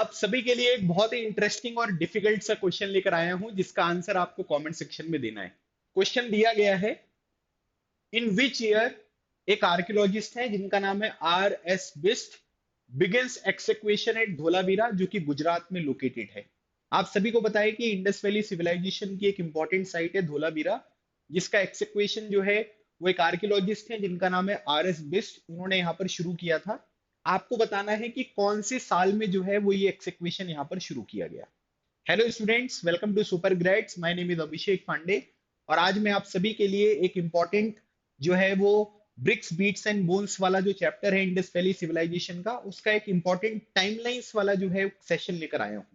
आप सभी के लिए एक बहुत ही इंटरेस्टिंग और डिफिकल्ट सा क्वेश्चन लेकर आया हूं जिसका आंसर आपको कमेंट सेक्शन में देना है। क्वेश्चन दिया गया है, इन विच ईयर एक आर्कियोलॉजिस्ट है जिनका नाम है R S Bisht begins excavation at Dholavira जो कि गुजरात में लोकेटेड है। आप सभी को पता है कि इंडस वैली सिविलाइजेशन की एक इंपॉर्टेंट साइट है धोलावीरा, जिसका एक्सक्वेशन जो है वो एक आर्कियोलॉजिस्ट है जिनका नाम है आर एस बिस्ट, उन्होंने यहाँ पर शुरू किया था। आपको बताना है कि कौन से साल में जो है वो ये एक्सक्वेशन यहाँ पर शुरू किया गया। Hello students, welcome to super grades. My name is Abhishek Pandey और आज मैं आप सभी के लिए एक इंपॉर्टेंट जो है वो ब्रिक्स बीट्स एंड बोन्स वाला जो चैप्टर है इंडस वैली सिविलाइजेशन का, उसका एक इंपॉर्टेंट टाइमलाइंस वाला जो है सेशन लेकर आया हूँ।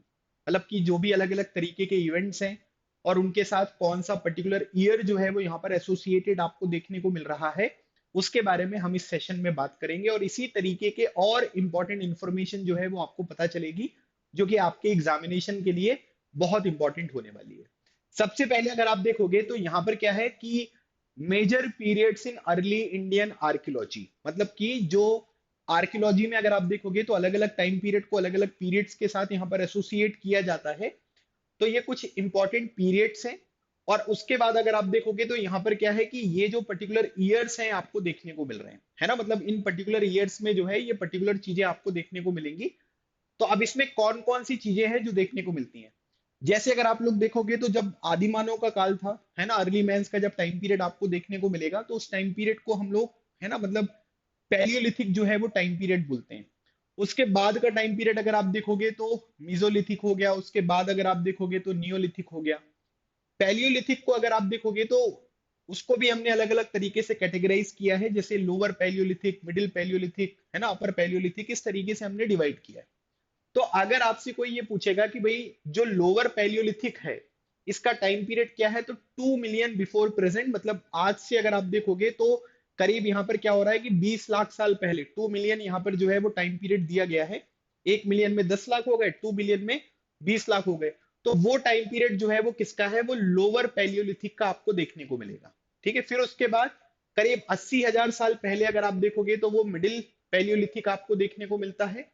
मतलब कि जो भी अलग अलग तरीके के इवेंट्स हैं और उनके साथ कौन सा पर्टिकुलर ईयर जो है वो यहाँ पर एसोसिएटेड आपको देखने को मिल रहा है, उसके बारे में हम इस सेशन में बात करेंगे और इसी तरीके के और इंपॉर्टेंट इंफॉर्मेशन जो है वो आपको पता चलेगी जो कि आपके एग्जामिनेशन के लिए बहुत इंपॉर्टेंट होने वाली है। सबसे पहले अगर आप देखोगे तो यहाँ पर क्या है कि major periods in early Indian archaeology, मतलब कि जो आर्कियोलॉजी में अगर आप देखोगे तो अलग अलग टाइम पीरियड को अलग अलग पीरियड्स के साथ यहाँ पर एसोसिएट किया जाता है। तो ये कुछ इंपॉर्टेंट पीरियड्स हैं और उसके बाद अगर आप देखोगे तो यहाँ पर क्या है कि ये जो पर्टिकुलर ईयर्स हैं आपको देखने को मिल रहे हैं, है ना। मतलब इन पर्टिकुलर ईयर्स में जो है ये पर्टिकुलर चीजें आपको देखने को मिलेंगी। तो अब इसमें कौन कौन सी चीजें हैं जो देखने को मिलती हैं। जैसे अगर आप लोग देखोगे तो जब आदिमानव का काल था, है ना, अर्ली मैंस का जब टाइम पीरियड आपको देखने को मिलेगा तो उस टाइम पीरियड को हम लोग, है ना, मतलब पैलियोलिथिक जो है वो टाइम पीरियड बोलते हैं। उसके बाद का टाइम पीरियड अगर आप देखोगे तो मीजोलिथिक हो गया। उसके बाद अगर आप देखोगे तो नियोलिथिक हो गया। पैलियोलिथिक को अगर आप देखोगे तो उसको भी हमने अलग अलग तरीके से कैटेगराइज किया है, जैसे लोअर पैलियोलिथिक, मिडिल पैलियोलिथिक, है ना, अपर पैलियोलिथिक, इस तरीके से हमने डिवाइड किया है। तो अगर आपसे कोई ये पूछेगा कि भाई जो लोअर पैलियोलिथिक है इसका टाइम पीरियड क्या है, तो 2 मिलियन बिफोर प्रेजेंट, मतलब आज से अगर आप देखोगे तो करीब यहाँ पर क्या हो रहा है कि 20 लाख साल पहले 2 मिलियन यहाँ पर जो है वो टाइम पीरियड दिया गया है। 1 मिलियन में 10 लाख हो गए, 2 मिलियन में 20 लाख हो गए। तो वो टाइम पीरियड जो है वो किसका है, वो लोअर पैलियोलिथिक का आपको देखने को मिलेगा। ठीक है, फिर उसके बाद करीब 80,000 साल पहले अगर आप देखोगे तो वो मिडिल पैलियोलिथिक आपको देखने को मिलता है।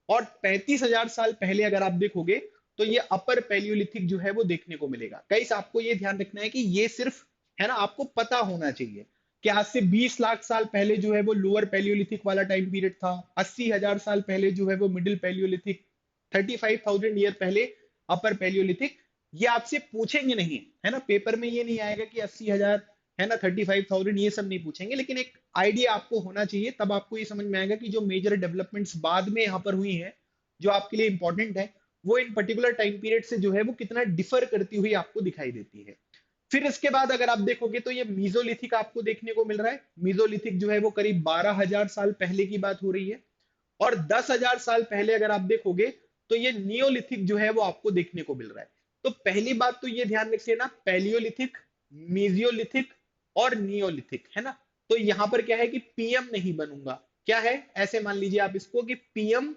और 35,000 साल पहले अगर आप देखोगे तो ये अपर पैलियोलिथिक जो है वो देखने को मिलेगा। गाइस आपको ये ध्यान रखना है कि ये सिर्फ, है ना, आपको पता होना चाहिए कि आज से 20 लाख साल पहले जो है वो लोअर पैलियोलिथिक वाला टाइम पीरियड था, 80,000 साल पहले जो है वो मिडिल पैलियोलिथिक, 35,000 ईयर पहले अपर पैलियोलिथिक। ये आपसे पूछेंगे नहीं, है ना, पेपर में ये नहीं आएगा कि 80,000, है ना, 35,000, ये सब नहीं पूछेंगे, लेकिन एक आइडिया आपको होना चाहिए। तब आपको ये समझ में आएगा कि जो मेजर डेवलपमेंट्स बाद में यहाँ पर हुई हैं जो आपके लिए इंपॉर्टेंट है, वो इन पर्टिकुलर टाइम पीरियड से जो है वो कितना डिफर करती हुई आपको दिखाई देती है। फिर इसके बाद अगर आप देखोगे तो ये मीजोलिथिक आपको देखने को मिल रहा है। मीजोलिथिक जो है वो करीब 12,000 साल पहले की बात हो रही है। और 10,000 साल पहले अगर आप देखोगे तो ये नियोलिथिक जो है वो आपको देखने को मिल रहा है। तो पहली बात तो ये ध्यान रख लेना, पैलियोलिथिक, मीजियोलिथिक और नियोलिथिक, है ना। तो यहां पर क्या है कि पीएम नहीं बनूंगा, क्या है, ऐसे मान लीजिए आप इसको कि पीएम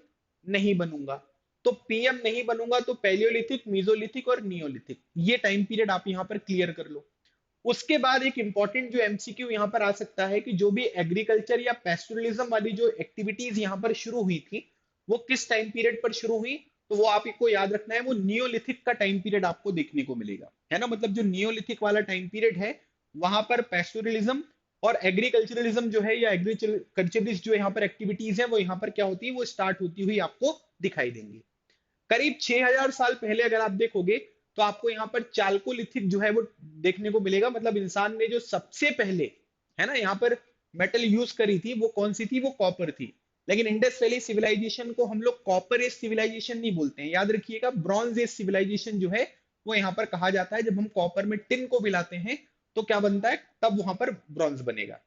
नहीं बनूंगा। तो पीएम नहीं बनूंगा तो पैलियोलिथिक, मीजोलिथिक और नियोलिथिक, ये टाइम पीरियड आप यहां पर क्लियर कर लो। उसके बाद एक इंपॉर्टेंट जो एमसीक्यू यहाँ पर आ सकता है कि जो भी एग्रीकल्चर या पेस्टुरलिज्म वाली जो एक्टिविटीज यहाँ पर शुरू हुई थी वो किस टाइम पीरियड पर शुरू हुई। तो वो आपको याद रखना है, वो नियोलिथिक का टाइम पीरियड आपको देखने को मिलेगा, है ना। मतलब जो नियोलिथिक वाला टाइम पीरियड है वहां पर पेस्टुरलिज्म और एग्रीकल्चरलिज्म जो है या एग्रीकल्चरिस्ट जो यहाँ पर एक्टिविटीज है वो यहाँ पर क्या होती है, वो स्टार्ट होती हुई आपको दिखाई देंगी। करीब 6,000 साल पहले अगर आप देखोगे तो आपको यहाँ पर चाल्कोलिथिक जो है वो देखने को मिलेगा। मतलब इंसान ने जो सबसे पहले, है ना, यहाँ पर मेटल यूज करी थी वो कौन सी थी, वो कॉपर थी। लेकिन इंडस वैली सिविलाइजेशन को हम लोग कॉपर एज सिविलाइजेशन नहीं बोलते हैं, याद रखिएगा, ब्रॉन्ज एज सिविलाइजेशन जो है वो यहाँ पर कहा जाता है। जब हम कॉपर में टिन को मिलाते हैं तो क्या बनता है, तब वहां पर ब्रॉन्ज बनेगा।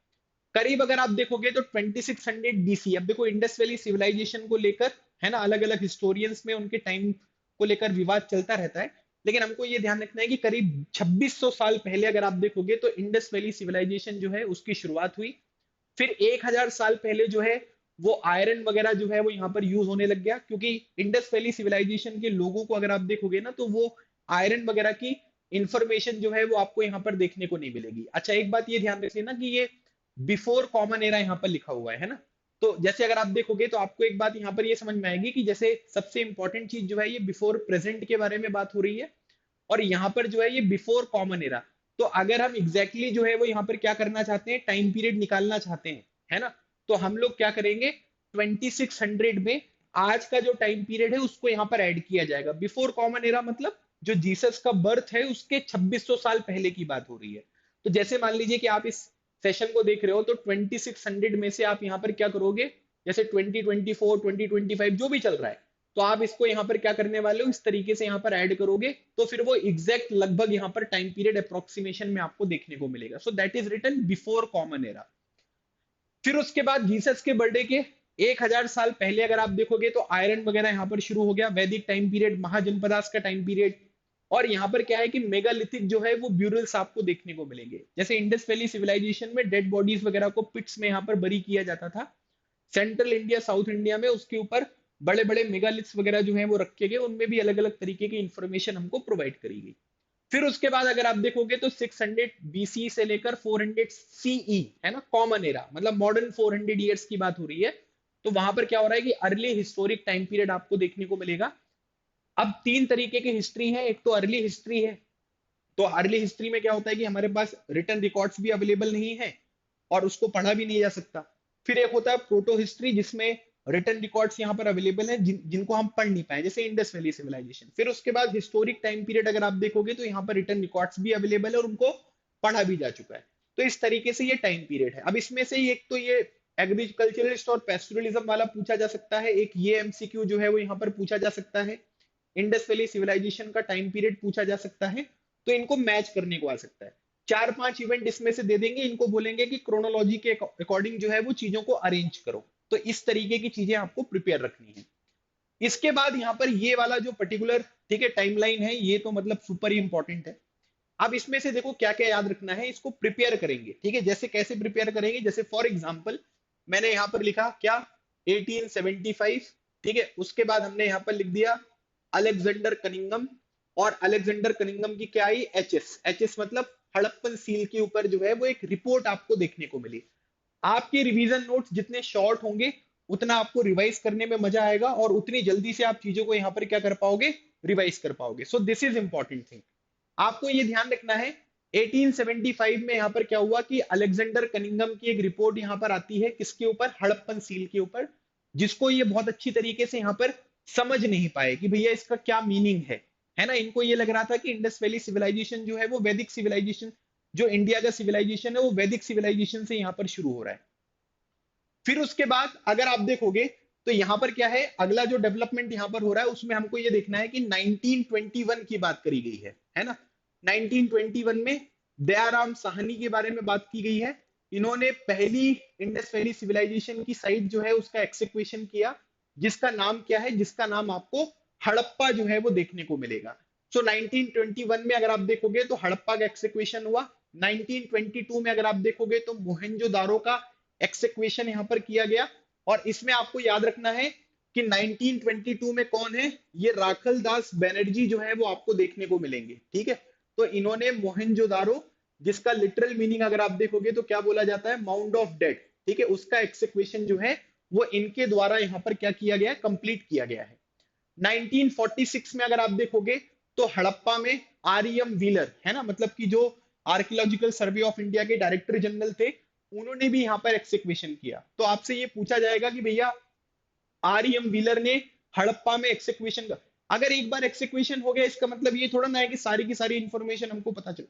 करीब अगर आप देखोगे तो 2600 बीसी, अब देखो इंडस वैली सिविलाइजेशन को लेकर, है ना, अलग अलग हिस्टोरियंस में उनके टाइम को लेकर विवाद चलता रहता है, लेकिन हमको ये ध्यान रखना है कि करीब 2600 साल पहले अगर आप देखोगे तो इंडस वैली सिविलाइजेशन जो है उसकी शुरुआत हुई। फिर 1000 साल पहले जो है वो आयरन वगैरह जो है वो यहाँ पर यूज होने लग गया, क्योंकि इंडस वैली सिविलाइजेशन के लोगों को अगर आप देखोगे ना तो वो आयरन वगैरह की इंफॉर्मेशन जो है वो आपको यहाँ पर देखने को नहीं मिलेगी। अच्छा, एक बात ये ध्यान रखिए ना कि ये बिफोर कॉमन एरा यहाँ पर लिखा हुआ है ना। तो जैसे अगर आप देखोगे तो आपको एक बात यहाँ पर ये समझ में आएगी कि जैसे सबसे इंपॉर्टेंट चीज जो है ये बिफोर प्रेजेंट के बारे में बात हो रही है, और यहाँ पर जो है ये बिफोर कॉमन एरा। तो अगर हम एग्जैक्टली exactly जो है वो यहाँ पर क्या करना चाहते हैं, टाइम पीरियड निकालना चाहते हैं, है ना, तो हम लोग क्या करेंगे, 2600 में आज का जो टाइम पीरियड है उसको यहाँ पर ऐड किया जाएगा। बिफोर कॉमन एरा मतलब जो जीसस का बर्थ है उसके 2600 साल पहले की बात हो रही है। तो जैसे मान लीजिए कि आप इस सेशन को देख रहे हो, तो 2600 में से आप यहाँ पर क्या करोगे, जैसे 2024 2025 जो भी चल रहा है, तो आप इसको यहाँ पर क्या करने वाले हो, इस तरीके से यहाँ पर ऐड करोगे, तो फिर वो एग्जैक्ट लगभग यहाँ पर टाइम पीरियड अप्रोक्सीमेशन में आपको देखने को मिलेगा। So that is written before common era. फिर उसके बाद जीसस के बर्थडे के 1000 साल पहले अगर आप देखोगे तो आयरन वगैरह यहाँ पर शुरू हो गया, वैदिक टाइम पीरियड, महाजनपदास का टाइम पीरियड। और यहाँ पर क्या है कि मेगालिथिक जो है वो ब्यूरल्स आपको देखने को मिलेंगे। जैसे इंडस वैली सिविलाइजेशन में डेड बॉडीज वगैरह को पिट्स में यहाँ पर बरी किया जाता था, सेंट्रल इंडिया साउथ इंडिया में उसके ऊपर बड़े बड़े मेगालिथ्स वगैरह जो है वो रखे गए, उनमें भी अलग अलग तरीके की इंफॉर्मेशन हमको प्रोवाइड करी गई। फिर उसके बाद अगर आप देखोगे तो 600 बीसी से लेकर 400 सीई, है ना, कॉमन एरा मतलब मॉडर्न 400 ईयर्स की बात हो रही है। तो वहां पर क्या हो रहा है कि अर्ली हिस्टोरिक टाइम पीरियड आपको देखने को मिलेगा। अब तीन तरीके की हिस्ट्री है, एक तो अर्ली हिस्ट्री है। तो अर्ली हिस्ट्री में क्या होता है कि हमारे पास रिटन रिकॉर्ड्स भी अवेलेबल नहीं है और उसको पढ़ा भी नहीं जा सकता। फिर एक होता है प्रोटो हिस्ट्री, जिसमें रिटन रिकॉर्ड्स यहाँ पर अवेलेबल हैं जिनको हम पढ़ नहीं पाए, जैसे इंडस वैली सिविलाइजेशन। फिर उसके बाद हिस्टोरिक टाइम पीरियड अगर आप देखोगे तो यहाँ पर रिटन रिकॉर्ड्स भी अवेलेबल है और उनको पढ़ा भी जा चुका है। तो इस तरीके से ये टाइम पीरियड है। अब इसमें से एक तो ये एग्रीकल्चरलिस्ट और पेस्टोरलिज्म वाला पूछा जा सकता है, एक ये एमसीक्यू जो है वो यहाँ पर पूछा जा सकता है, इंडस वैली सिविलाइजेशन का टाइम पीरियड पूछा जा सकता है। तो इनको मैच करने को आ सकता है। 4-5 इवेंट इसमें से दे देंगे, इनको बोलेंगे कि क्रोनोलॉजी के अकॉर्डिंग जो है वो चीजों को अरेंज करो। तो इस तरीके की चीजें आपको प्रिपेयर रखनी है। इसके बाद यहाँ पर ये वाला जो पर्टिकुलर, ठीक है, टाइमलाइन है, ये तो मतलब सुपर ही इंपॉर्टेंट है। अब इसमें से देखो क्या क्या याद रखना है, इसको प्रिपेयर करेंगे, ठीक है। जैसे कैसे प्रिपेयर करेंगे, जैसे फॉर एग्जाम्पल मैंने यहाँ पर लिखा क्या, 1875, ठीक है। उसके बाद हमने यहाँ पर लिख दिया अलेक्जेंडर कनिंगम, और अलेक्जेंडर कनिंगम की क्या आई, एचएस। एचएस मतलब हड़प्पन सील के ऊपर जो है वो एक रिपोर्ट आपको देखने को मिली। आपके रिवीजन नोट्स जितने शॉर्ट होंगे उतना आपको रिवाइज करने में मजा आएगा और उतनी जल्दी से आप चीजों को यहाँ पर क्या कर पाओगे, रिवाइज कर पाओगे। So this is important thing. आपको ये ध्यान रखना है 1875 में यहाँ पर क्या हुआ कि अलेक्जेंडर कनिंगम की एक रिपोर्ट यहाँ पर आती है, किसके ऊपर, हड़प्पन सील के ऊपर, जिसको ये बहुत अच्छी तरीके से यहाँ पर समझ नहीं पाए कि भैया इसका क्या मीनिंग है ना। इनको ये लग रहा था कि इंडस वैली सिविलाइजेशन जो है वो वैदिक सिविलाइजेशन, जो इंडिया का सिविलाइजेशन है वो वैदिक सिविलाइजेशन से यहाँ पर शुरू हो रहा है। फिर उसके बाद अगर आप देखोगे तो यहाँ पर क्या है, अगला जो डेवलपमेंट यहाँ पर हो रहा है उसमें हमको ये देखना है कि 1921 की बात करी गई है ना। 1921 में दयाराम साहनी के बारे में बात की गई है। इन्होंने पहली इंडस वैली सिविलाइजेशन की साइट जो है उसका एक्सक्वेशन किया, जिसका नाम क्या है, जिसका नाम आपको हड़प्पा जो है वो देखने को मिलेगा। सो 1921 में अगर आप देखोगे तो हड़प्पा का एक्सक्वेशन हुआ। 1922 में अगर आप देखोगे तो मोहनजोदारो का एक्सक्वेशन यहाँ पर किया गया। और इसमें आपको याद रखना है कि 1922 में कौन है, ये राखल दास बैनर्जी जो है वो आपको देखने को मिलेंगे, ठीक है। तो इन्होंने मोहनजोदारो, जिसका लिटरल मीनिंग अगर आप देखोगे तो क्या बोला जाता है, माउंड ऑफ डेड, ठीक है, उसका एक्सक्वेशन जो है वो इनके द्वारा यहाँ पर क्या किया गया है, कंप्लीट किया गया है। 1946 में अगर आप देखोगे तो हड़प्पा में आर.एम. व्हीलर, है ना, मतलब कि जो आर्कियोलॉजिकल सर्वे ऑफ इंडिया के डायरेक्टर जनरल थे, उन्होंने भी यहाँ पर एक्सक्वेशन किया। तो आपसे ये पूछा जाएगा कि भैया आर.एम. व्हीलर ने हड़प्पा में एक्सक्वेशन का, अगर एक बार एक्सक्वेशन हो गया इसका मतलब ये थोड़ा ना है कि सारी की सारी इंफॉर्मेशन हमको पता चले,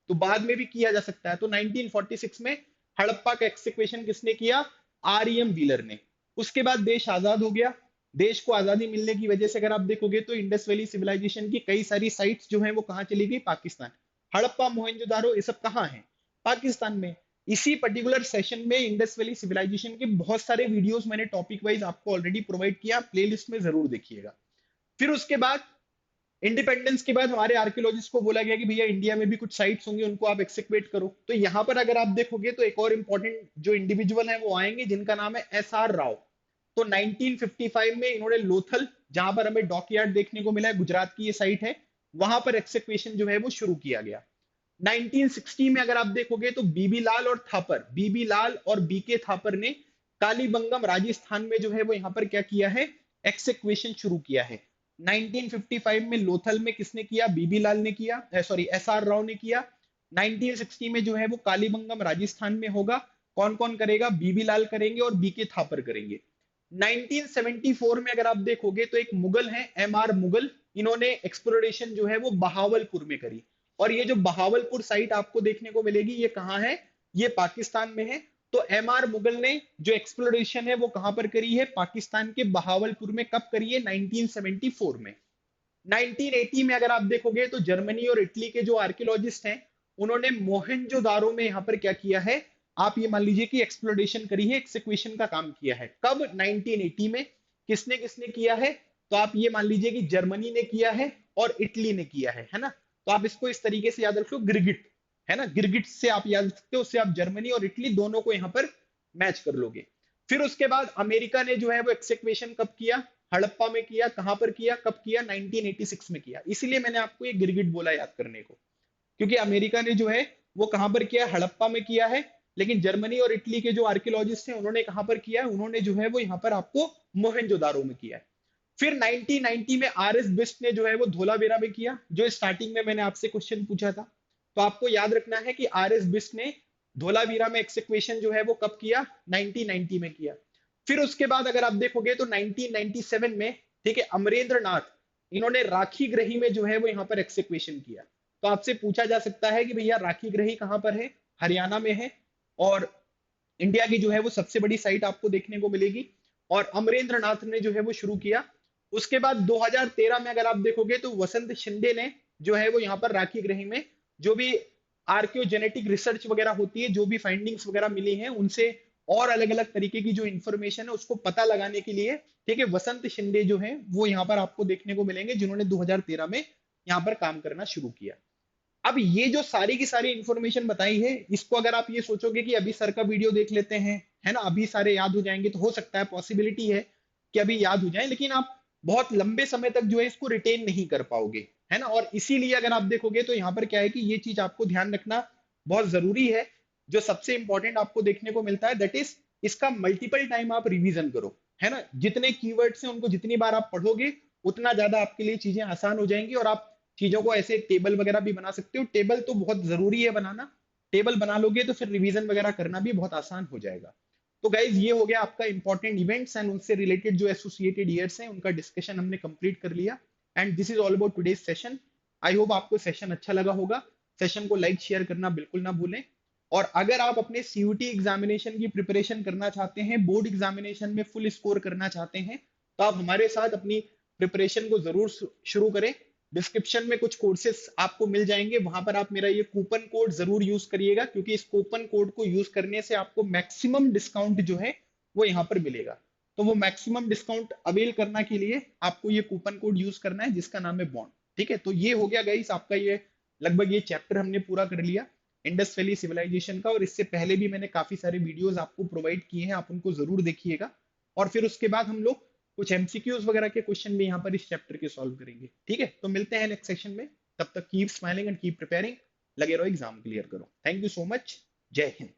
तो बाद में भी किया जा सकता है। तो 1946 में हड़प्पा का एक्सक्वेशन किसने किया, आर.एम. व्हीलर ने। उसके बाद देश आजाद हो गया। देश को आजादी मिलने की वजह से अगर आप देखोगे तो इंडस वैली सिविलाइजेशन की कई सारी साइट्स जो है वो कहाँ चली गई, पाकिस्तान। हड़प्पा, मोहनजोदारो, ये सब कहाँ है, पाकिस्तान में। इसी पर्टिकुलर सेशन में इंडस वैली सिविलाइजेशन के बहुत सारे वीडियोस मैंने टॉपिक वाइज आपको ऑलरेडी प्रोवाइड किया, प्लेलिस्ट में जरूर देखिएगा। फिर उसके बाद इंडिपेंडेंस के बाद हमारे आर्कियोलॉजिस्ट को बोला गया कि भैया इंडिया में भी कुछ साइट्स होंगी, उनको आप एक्सक्वेट करो। तो यहाँ पर अगर आप देखोगे तो एक और इंपॉर्टेंट जो इंडिविजुअल है वो आएंगे, जिनका नाम है एस.आर. राव। तो 1955 में इन्होंने लोथल, जहां पर हमें डॉकयार्ड देखने को मिला है, गुजरात की ये साइट है, वहां पर एक्सक्वेशन जो है वो शुरू किया गया। 1960 में अगर आप देखोगे तो बीबी लाल और थापर, बीबी लाल और बीके थापर ने कालीबंगम राजस्थान में जो है वो यहाँ पर क्या किया है, एक्सक्वेशन शुरू किया है। 1955 में लोथल में किसने किया, बीबी लाल ने किया, सॉरी एसआर राव ने किया। 1960 में जो है वो कालीबंगम राजस्थान में होगा, कौन कौन करेगा, बीबी लाल करेंगे और बीके थापर करेंगे। 1974 में अगर आप देखोगे तो एक मुगल है एमआर मुगल, इन्होंने एक्सप्लोरेशन जो है वो बहावलपुर में करी। और ये जो बहावलपुर साइट आपको देखने को मिलेगी ये कहाँ है, ये पाकिस्तान में है। तो एमआर मुगल ने जो एक्सप्लोरेशन है वो कहां पर करी है, पाकिस्तान के बहावलपुर में। कब करी है, 1974 में। 1980 में अगर आप देखोगे तो जर्मनी और इटली के जो आर्कियोलॉजिस्ट हैं उन्होंने मोहनजोदारो में यहां पर क्या किया है, आप ये मान लीजिए कि एक्सप्लोरेशन करी है, एक्सक्वेशन का काम किया है। कब, 1980 में। किसने किसने किया है, तो आप ये मान लीजिए कि जर्मनी ने किया है और इटली ने किया है ना। तो आप इसको इस तरीके से याद रखो, गिरगिट है ना, गिरगिट से आप याद सकते हो, उससे आप जर्मनी और इटली दोनों को यहां पर मैच कर लोगे। फिर उसके बाद अमेरिका ने जो है वो एक्सक्वेशन कब किया, हड़प्पा में किया। कहां पर किया, कब किया, 1986 में किया। इसीलिए मैंने आपको ये गिरगिट बोला याद करने को, क्योंकि अमेरिका ने जो है वो कहां पर किया, हड़प्पा में किया है। लेकिन जर्मनी और इटली के जो आर्कियोलॉजिस्ट हैं उन्होंने कहां पर किया है, उन्होंने जो है वो यहाँ पर आपको मोहनजोदारो में किया है। फिर 1990 में आर एस बिस्ट ने जो है वो धोलावीरा में किया, जो स्टार्टिंग में मैंने आपसे क्वेश्चन पूछा था। तो आपको याद रखना है कि आर एस बिस्ट ने धोलावीरा में एक्सक्वेशन जो है वो कब किया, 1990 में किया। फिर उसके बाद अगर आप देखोगे तो 1997 में, ठीक है, अमरेंद्र नाथ, इन्होंने राखी ग्रही में जो है वो यहाँ पर एक्सक्वेशन किया। तो आपसे पूछा जा सकता है कि भैया राखी ग्रही कहां पर है, हरियाणा में है, और इंडिया की जो है वो सबसे बड़ी साइट आपको देखने को मिलेगी। और अमरेंद्र नाथ ने जो है वो शुरू किया। उसके बाद 2013 में अगर आप देखोगे तो वसंत शिंदे ने जो है वो यहाँ पर राखी ग्रही में जो भी आर्कियोजेनेटिक रिसर्च वगैरह होती है, जो भी फाइंडिंग्स वगैरह मिली हैं उनसे और अलग अलग तरीके की जो इंफॉर्मेशन है उसको पता लगाने के लिए, ठीक है, वसंत शिंदे जो है वो यहाँ पर आपको देखने को मिलेंगे, जिन्होंने 2013 में यहाँ पर काम करना शुरू किया। अब ये जो सारी की सारी इंफॉर्मेशन बताई है, इसको अगर आप ये सोचोगे कि अभी सर का वीडियो देख लेते हैं, है ना, अभी सारे याद हो जाएंगे, तो हो सकता है, पॉसिबिलिटी है कि अभी याद हो जाए, लेकिन आप बहुत लंबे समय तक जो है इसको रिटेन नहीं कर पाओगे, है ना। और इसीलिए अगर आप देखोगे तो यहाँ पर क्या है कि ये चीज आपको ध्यान रखना बहुत जरूरी है। जो सबसे इंपॉर्टेंट आपको देखने को मिलता है दैट इज इसका मल्टीपल टाइम आप रिवीजन करो, है ना। जितने कीवर्ड्स हैं उनको जितनी बार आप पढ़ोगे उतना ज्यादा आपके लिए चीजें आसान हो जाएंगी, और आप चीजों को ऐसे टेबल वगैरह भी बना सकते हो। टेबल तो बहुत जरूरी है बनाना, टेबल बना लोगे तो फिर रिवीजन वगैरह करना भी बहुत आसान हो जाएगा। तो गाइज ये हो गया आपका इंपॉर्टेंट इवेंट्स एंड उनसे रिलेटेड जो एसोसिएटेड ईयर्स हैं उनका डिस्कशन हमने कंप्लीट कर लिया। And this is all about today's session. I hope आपको सेशन अच्छा लगा होगा। सेशन को लाइक शेयर करना बिल्कुल ना भूलें। और अगर आप अपने सीयूटी एग्जामिनेशन की प्रिपरेशन करना चाहते हैं, बोर्ड एग्जामिनेशन में फुल स्कोर करना चाहते हैं, तो आप हमारे साथ अपनी प्रिपरेशन को जरूर शुरू करें। डिस्क्रिप्शन में कुछ कोर्सेस आपको मिल जाएंगे, वहां पर आप मेरा ये कूपन कोड जरूर यूज करिएगा, क्योंकि इस कूपन कोड को यूज करने से आपको मैक्सिमम डिस्काउंट जो है वो यहाँ पर मिलेगा। तो वो मैक्सिमम डिस्काउंट अवेल करने के लिए आपको ये कूपन कोड यूज करना है, जिसका नाम है बॉन्ड। ठीक है, तो ये हो गया गाइस आपका ये लगभग ये चैप्टर हमने पूरा कर लिया इंडस वैली सिविलाइजेशन का। और इससे पहले भी मैंने काफी सारे वीडियोस आपको प्रोवाइड किए हैं, आप उनको जरूर देखिएगा। और फिर उसके बाद हम लोग कुछ एमसीक्यूज वगैरह के क्वेश्चन भी यहाँ पर इस चैप्टर के सॉल्व करेंगे। ठीक है, तो मिलते हैं नेक्स्ट सेशन में। तब तक keep smiling and keep preparing. लगे रहो, एग्जाम क्लियर करो। Thank you so much. जय हिंद।